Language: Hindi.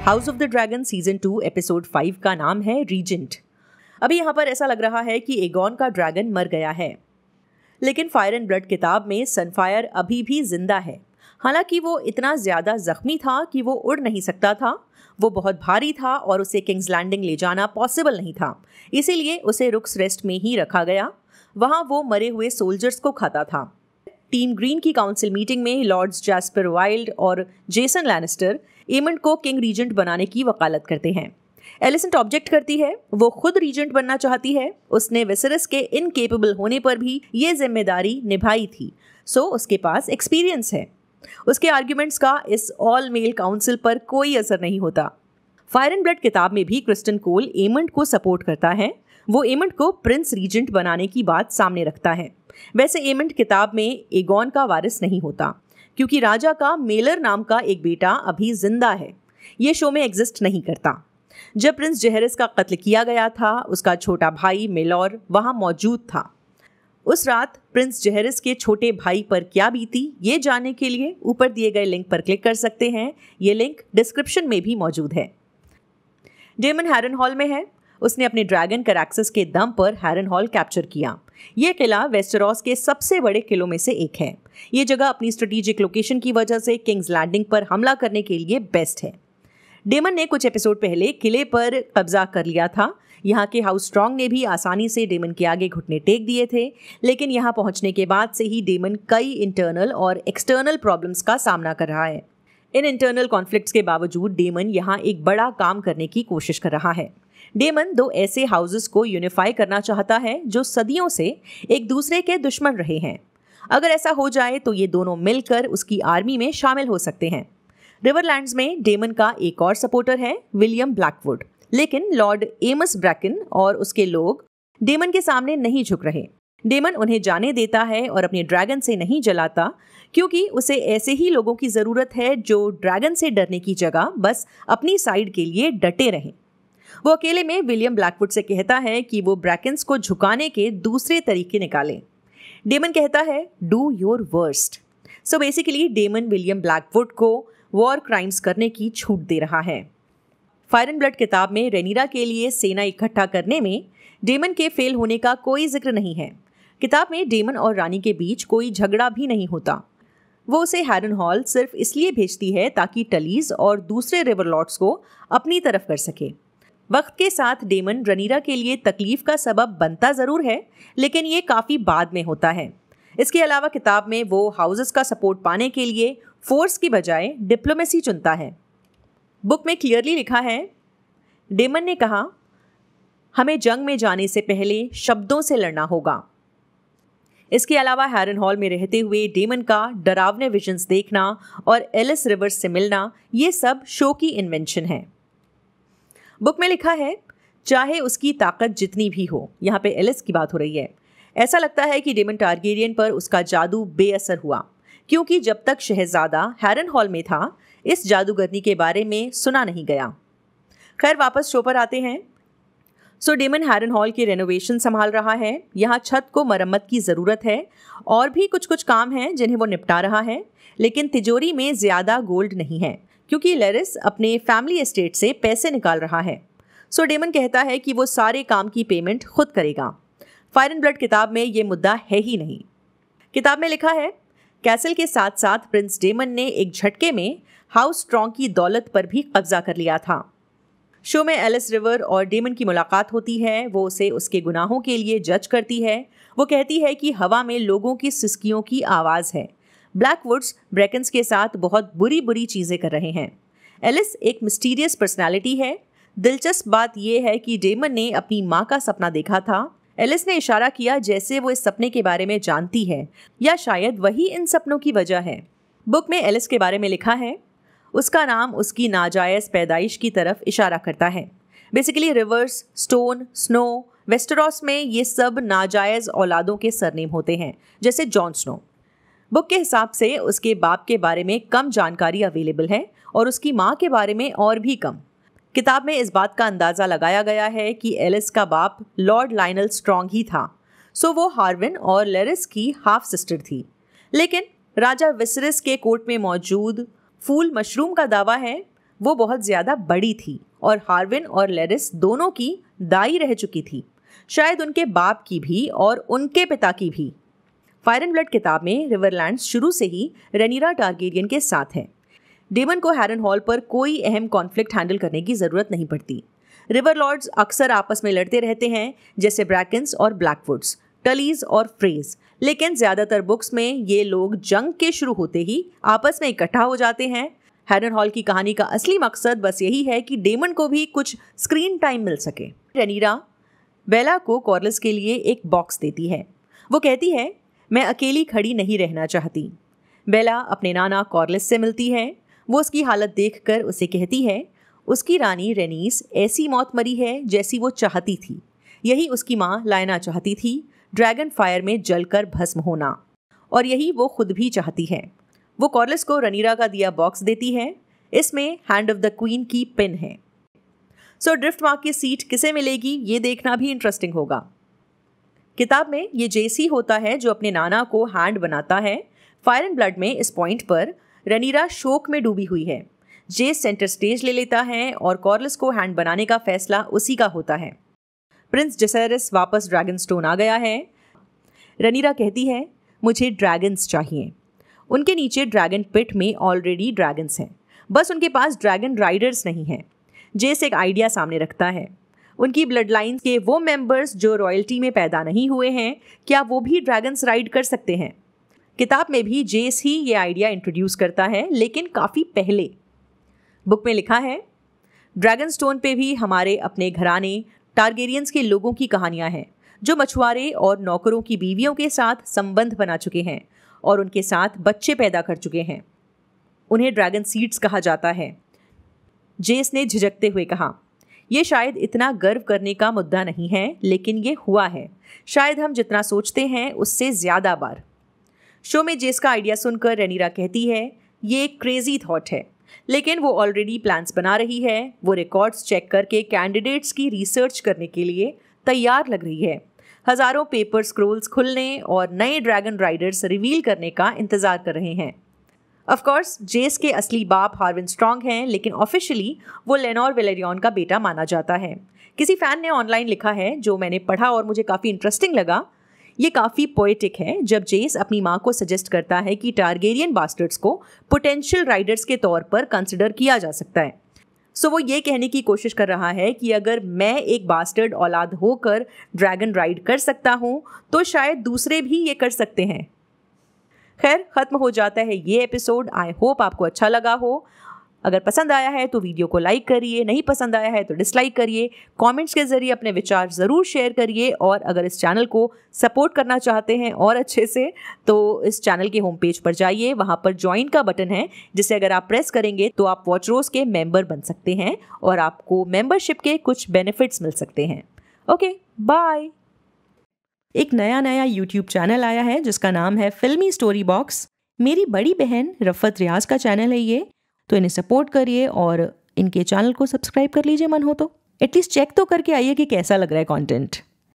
House of the dragon season 2 episode 5 का नाम है रीजेंट। अभी यहाँ पर ऐसा लग रहा है कि एगॉन का ड्रैगन मर गया है, लेकिन फायर एंड ब्लड किताब में सनफायर अभी भी जिंदा है। हालांकि वो इतना ज्यादा जख्मी था कि वो उड़ नहीं सकता था, वो बहुत भारी था और उसे किंग्स लैंडिंग ले जाना पॉसिबल नहीं था, इसीलिए उसे रुक्स रेस्ट में ही रखा गया। वहां वो मरे हुए सोल्जर्स को खाता था। टीम ग्रीन की काउंसिल मीटिंग में लॉर्ड्स जैस्पर वाइल्ड और जेसन लैनिस्टर एमंड को किंग रीजेंट बनाने की वकालत करते हैं। एलिसेंट ऑब्जेक्ट करती है, वो खुद रीजेंट बनना चाहती है। उसने विसेरस के इनकेपेबल होने पर भी ये जिम्मेदारी निभाई थी, सो उसके पास एक्सपीरियंस है। उसके आर्ग्यूमेंट्स का इस ऑल मेल काउंसिल पर कोई असर नहीं होता। फायर एंड ब्लड किताब में भी क्रिस्टन कोल एमंड को सपोर्ट करता है। वो एमंड को प्रिंस रीजेंट बनाने की बात सामने रखता है। वैसे एमंड किताब में एगॉन का वारिस नहीं होता, क्योंकि राजा का मेलर नाम का एक बेटा अभी जिंदा है। ये शो में एग्जिस्ट नहीं करता। जब प्रिंस जेहरिस का कत्ल किया गया था, उसका छोटा भाई मेलॉर वहां मौजूद था। उस रात प्रिंस जेहरिस के छोटे भाई पर क्या बीती, ये जानने के लिए ऊपर दिए गए लिंक पर क्लिक कर सकते हैं। ये लिंक डिस्क्रिप्शन में भी मौजूद है। डेमन हैरनहॉल में है। उसने अपने ड्रैगन कैरेक्सस के दम पर हैरनहॉल कैप्चर किया। यह किला वेस्टेरोस के सबसे बड़े किलों में से एक है। ये जगह अपनी स्ट्रेटेजिक लोकेशन की वजह से किंग्स लैंडिंग पर हमला करने के लिए बेस्ट है। डेमन ने कुछ एपिसोड पहले किले पर कब्जा कर लिया था। यहाँ के हाउस स्ट्रॉन्ग ने भी आसानी से डेमन के आगे घुटने टेक दिए थे, लेकिन यहाँ पहुंचने के बाद से ही डेमन कई इंटरनल और एक्सटर्नल प्रॉब्लम्स का सामना कर रहा है। इन इंटरनल कॉन्फ्लिक्ट्स के बावजूद डेमन यहाँ एक बड़ा काम करने की कोशिश कर रहा है। डेमन दो ऐसे हाउसेस को यूनिफाई करना चाहता है जो सदियों से एक दूसरे के दुश्मन रहे हैं। अगर ऐसा हो जाए तो ये दोनों मिलकर उसकी आर्मी में शामिल हो सकते हैं। रिवरलैंड्स में डेमन का एक और सपोर्टर है, विलियम ब्लैकवुड, लेकिन लॉर्ड एमस ब्रैकन और उसके लोग डेमन के सामने नहीं झुक रहे। डेमन उन्हें जाने देता है और अपने ड्रैगन से नहीं जलाता, क्योंकि उसे ऐसे ही लोगों की जरूरत है जो ड्रैगन से डरने की जगह बस अपनी साइड के लिए डटे रहें। वो अकेले में विलियम ब्लैकवुड से कहता है कि वो ब्रैकन्स को झुकाने के दूसरे तरीके निकालें। डेमन कहता है do your worst. So basically Damon William Blackwood को वॉर क्राइम्स करने की छूट दे रहा है। फायर एंड ब्लड किताब में रेनिरा के लिए सेना इकट्ठा करने में डेमन के फेल होने का कोई जिक्र नहीं है। किताब में डेमन और रानी के बीच कोई झगड़ा भी नहीं होता। वो उसे हैरनहॉल सिर्फ इसलिए भेजती है ताकि टलीज और दूसरे रिवर लॉर्ड्स को अपनी तरफ कर सके। वक्त के साथ डेमन रनीरा के लिए तकलीफ का सबब बनता जरूर है, लेकिन ये काफी बाद में होता है। इसके अलावा किताब में वो हाउसेस का सपोर्ट पाने के लिए फोर्स की बजाय डिप्लोमेसी चुनता है। बुक में क्लियरली लिखा है, डेमन ने कहा, हमें जंग में जाने से पहले शब्दों से लड़ना होगा। इसके अलावा हैरनहॉल में रहते हुए डेमन का डरावने विजन्स देखना और एलिस रिवर्स से मिलना, ये सब शो की इन्वेंशन है। बुक में लिखा है, चाहे उसकी ताकत जितनी भी हो, यहाँ पे एलिस की बात हो रही है, ऐसा लगता है कि डेमन टारगेरियन पर उसका जादू बेअसर हुआ, क्योंकि जब तक शहजादा हैरनहॉल में था, इस जादूगरनी के बारे में सुना नहीं गया। खैर वापस शो पर आते हैं। सो डेमन हैरनहॉल की रेनोवेशन संभाल रहा है। यहाँ छत को मरम्मत की ज़रूरत है और भी कुछ काम हैं जिन्हें वो निपटा रहा है, लेकिन तिजोरी में ज़्यादा गोल्ड नहीं है, क्योंकि लेरिस अपने फैमिली एस्टेट से पैसे निकाल रहा है। सो डेमन कहता है कि वो सारे काम की पेमेंट खुद करेगा। फायर एंड ब्लड किताब में ये मुद्दा है ही नहीं। किताब में लिखा है, कैसल के साथ साथ प्रिंस डेमन ने एक झटके में हाउस स्ट्रॉन्ग की दौलत पर भी कब्जा कर लिया था। शो में एलिस रिवर और डेमन की मुलाकात होती है। वो उसे उसके गुनाहों के लिए जज करती है। वो कहती है कि हवा में लोगों की सिसकियों की आवाज़ है। ब्लैकवुड्स ब्रैकन्स के साथ बहुत बुरी चीज़ें कर रहे हैं। एलिस एक मिस्टीरियस पर्सनालिटी है। दिलचस्प बात यह है कि डेमन ने अपनी माँ का सपना देखा था। एलिस ने इशारा किया जैसे वो इस सपने के बारे में जानती है, या शायद वही इन सपनों की वजह है। बुक में एलिस के बारे में लिखा है, उसका नाम उसकी नाजायज़ पैदाइश की तरफ इशारा करता है। बेसिकली रिवर्स, स्टोन, स्नो, वेस्टेरोस में ये सब नाजायज़ औलादों के सरनेम होते हैं, जैसे जॉन स्नो। बुक के हिसाब से उसके बाप के बारे में कम जानकारी अवेलेबल है और उसकी माँ के बारे में और भी कम। किताब में इस बात का अंदाज़ा लगाया गया है कि एलिस का बाप लॉर्ड लायनल स्ट्रॉन्ग ही था, सो वो हार्विन और लेरिस की हाफ सिस्टर थी। लेकिन राजा विसरिस के कोर्ट में मौजूद फूल मशरूम का दावा है वो बहुत ज़्यादा बड़ी थी और हार्विन और लेरिस दोनों की दाई रह चुकी थी, शायद उनके बाप की भी और उनके पिता की भी। फायर एंड ब्लड किताब में रिवरलैंड्स शुरू से ही रेनिरा टारगेरियन के साथ है। डेमन को हैरनहॉल पर कोई अहम कॉन्फ्लिक्ट हैंडल करने की ज़रूरत नहीं पड़ती। रिवर लॉर्ड्स अक्सर आपस में लड़ते रहते हैं, जैसे ब्रैकन्स और ब्लैकवुड्स, टलीज और फ्रेज, लेकिन ज़्यादातर बुक्स में ये लोग जंग के शुरू होते ही आपस में इकट्ठा हो जाते हैं। हैरनहॉल की कहानी का असली मकसद बस यही है कि डेमन को भी कुछ स्क्रीन टाइम मिल सके। रेनिरा बेला को कॉर्लिस के लिए एक बॉक्स देती है। वो कहती है, मैं अकेली खड़ी नहीं रहना चाहती। बेला अपने नाना कॉर्लिस से मिलती है। वो उसकी हालत देखकर उसे कहती है, उसकी रानी रेनीस ऐसी मौत मरी है जैसी वो चाहती थी। यही उसकी माँ लायना चाहती थी, ड्रैगन फायर में जलकर भस्म होना, और यही वो खुद भी चाहती है। वो कॉर्लिस को रनीरा का दिया बॉक्स देती है। इसमें हैंड ऑफ द क्वीन की पिन है। सो ड्रिफ्टमार्क की सीट किसे मिलेगी ये देखना भी इंटरेस्टिंग होगा। किताब में ये जेसी होता है जो अपने नाना को हैंड बनाता है। फायर एंड ब्लड में इस पॉइंट पर रनीरा शोक में डूबी हुई है। जेस सेंटर स्टेज ले लेता है और कॉर्लिस को हैंड बनाने का फैसला उसी का होता है। प्रिंस जेसेरिस वापस ड्रैगन स्टोन आ गया है। रनीरा कहती है, मुझे ड्रैगन्स चाहिए। उनके नीचे ड्रैगन पिट में ऑलरेडी ड्रैगन्स हैं, बस उनके पास ड्रैगन राइडर्स नहीं हैं। जेस एक आइडिया सामने रखता है। उनकी ब्लड लाइन के वो मेंबर्स जो रॉयल्टी में पैदा नहीं हुए हैं, क्या वो भी ड्रैगन्स राइड कर सकते हैं? किताब में भी जेस ही ये आइडिया इंट्रोड्यूस करता है, लेकिन काफ़ी पहले। बुक में लिखा है, ड्रैगन स्टोन पे भी हमारे अपने घराने टारगेरियंस के लोगों की कहानियां हैं, जो मछुआरे और नौकरों की बीवियों के साथ संबंध बना चुके हैं और उनके साथ बच्चे पैदा कर चुके हैं। उन्हें ड्रैगन सीड्स कहा जाता है। जेस ने झिझकते हुए कहा, यह शायद इतना गर्व करने का मुद्दा नहीं है, लेकिन ये हुआ है, शायद हम जितना सोचते हैं उससे ज़्यादा बार। शो में जेस का आइडिया सुनकर रेनिरा कहती है, ये एक क्रेजी थॉट है, लेकिन वो ऑलरेडी प्लान्स बना रही है। वो रिकॉर्ड्स चेक करके कैंडिडेट्स की रिसर्च करने के लिए तैयार लग रही है। हज़ारों पेपर स्क्रोल्स खुलने और नए ड्रैगन राइडर्स रिवील करने का इंतज़ार कर रहे हैं। ऑफ कोर्स जेस के असली बाप हार्विन स्ट्रॉन्ग हैं, लेकिन ऑफिशियली वो लेनोर वेलेरियन का बेटा माना जाता है। किसी फैन ने ऑनलाइन लिखा है, जो मैंने पढ़ा और मुझे काफ़ी इंटरेस्टिंग लगा। ये काफ़ी पोएटिक है जब जेस अपनी माँ को सजेस्ट करता है कि टारगेरियन बास्टर्ड्स को पोटेंशियल राइडर्स के तौर पर कंसिडर किया जा सकता है। सो वो ये कहने की कोशिश कर रहा है कि अगर मैं एक बास्टर्ड औलाद होकर ड्रैगन राइड कर सकता हूँ, तो शायद दूसरे भी ये कर सकते हैं। खैर, ख़त्म हो जाता है ये एपिसोड। आई होप आपको अच्छा लगा हो। अगर पसंद आया है तो वीडियो को लाइक करिए, नहीं पसंद आया है तो डिसलाइक करिए। कमेंट्स के ज़रिए अपने विचार ज़रूर शेयर करिए, और अगर इस चैनल को सपोर्ट करना चाहते हैं और अच्छे से, तो इस चैनल के होम पेज पर जाइए। वहाँ पर ज्वाइन का बटन है, जिसे अगर आप प्रेस करेंगे तो आप वॉच रोज के मेंबर बन सकते हैं और आपको मेंबरशिप के कुछ बेनिफिट्स मिल सकते हैं। Okay, bye. एक नया यूट्यूब चैनल आया है जिसका नाम है फिल्मी स्टोरी बॉक्स। मेरी बड़ी बहन रफ़त रियाज का चैनल है ये, तो इन्हें सपोर्ट करिए और इनके चैनल को सब्सक्राइब कर लीजिए मन हो तो। एटलीस्ट चेक तो करके आइए कि कैसा लग रहा है कंटेंट।